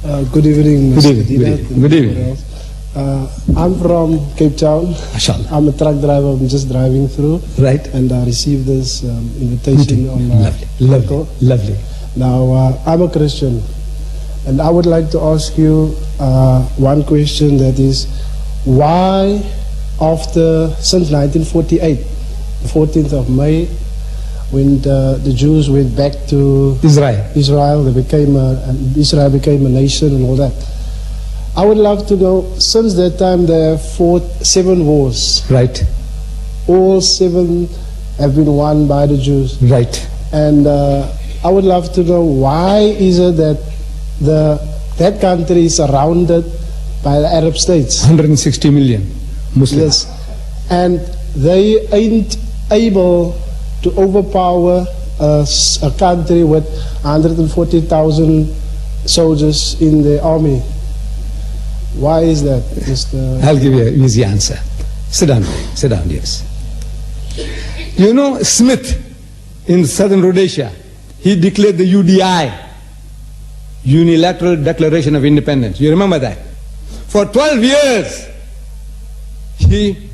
Good evening, Mr. Didat. Good evening. I'm from Cape Town. Mashallah. I'm a truck driver. I'm just driving through. Right. And I received this invitation on Lovely. Now, I'm a Christian. And I would like to ask you one question, that is, why since 1948, the 14th of May, when the Jews went back to Israel, Israel became a nation and all that. I would love to know, since that time they have fought 7 wars. Right. All 7 have been won by the Jews. Right. And I would love to know, why is it that that country is surrounded by the Arab states? 160 million Muslims. Yes. And they ain't able to overpower a country with 140,000 soldiers in the army. Why is that, Mr.? I'll give you an easy answer. Sit down, yes. You know Smith in southern Rhodesia, he declared the UDI, Unilateral Declaration of Independence. You remember that? For 12 years, he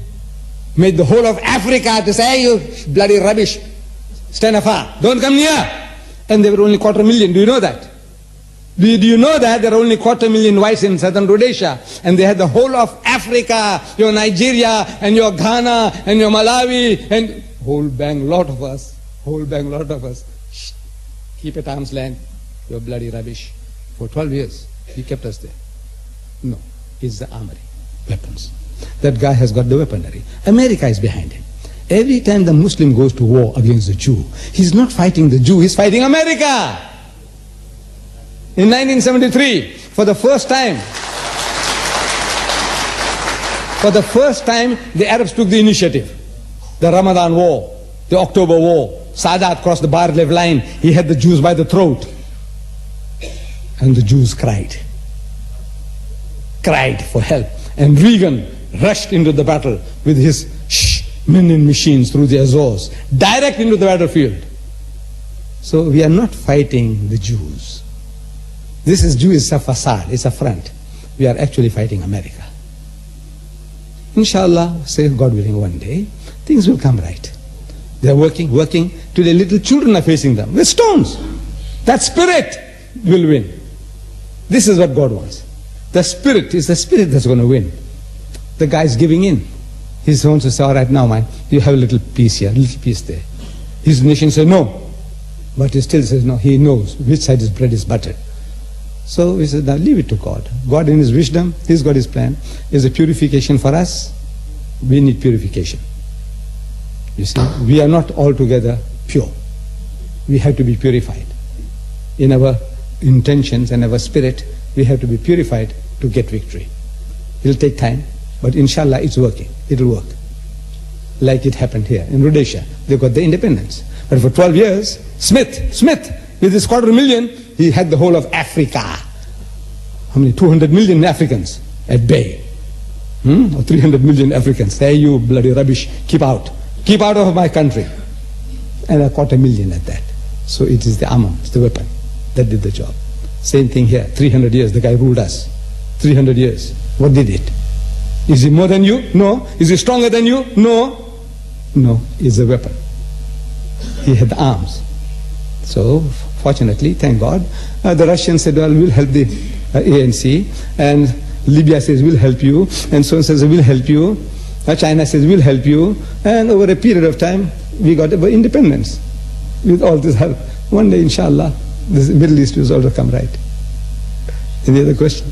made the whole of Africa to say, hey, you bloody rubbish, stand afar, don't come near. And there were only 250,000, do you know that? Do you know that there are only 250,000 whites in southern Rhodesia, and they had the whole of Africa, your Nigeria, and your Ghana, and your Malawi, and whole bang lot of us, Shh, keep at arm's length, you're bloody rubbish. For 12 years, he kept us there. No, it's the armory, weapons. That guy has got the weaponry. America is behind him. Every time the Muslim goes to war against the Jew, he's not fighting the Jew, he's fighting America. In 1973, for the first time, the Arabs took the initiative. The Ramadan War, the October War, Sadat crossed the Bar-Lev line, he had the Jews by the throat. And the Jews cried for help. And Reagan rushed into the battle with his Minin machines through the Azores, direct into the battlefield. So we are not fighting the Jews. This Jew is a facade, it's a front. We are actually fighting America. Inshallah, say God willing, one day, things will come right. They are working. Today little children are facing them with stones. That spirit will win. This is what God wants. The spirit is the spirit that's going to win. The guy is giving in. He's going to say, all right, now man, you have a little piece here, a little piece there. His nation says no. But he still says no. He knows which side his bread is buttered. So we said, now leave it to God. God in his wisdom, he's got his plan. Is a purification for us. We need purification. You see, we are not altogether pure. We have to be purified. In our intentions and our spirit, we have to be purified to get victory. It'll take time, but inshallah it's working. It'll work. Like it happened here in Rhodesia. They got the independence. But for 12 years, Smith, with his 250,000, he had the whole of Africa. How many? 200 million Africans at bay. Or 300 million Africans. Hey, you bloody rubbish, keep out. Keep out of my country. And 250,000 at that. So it is the armor, it's the weapon that did the job. Same thing here, 300 years, the guy ruled us. 300 years. What did it? Is he more than you? No. Is he stronger than you? No. No, it's a weapon. He had the arms. So, fortunately, thank God, the Russians said, well, we'll help the ANC, and Libya says, we'll help you, and so on says, we'll help you, China says, we'll help you, and over a period of time, we got our independence with all this help. One day, inshallah, the Middle East will also come right. Any other question?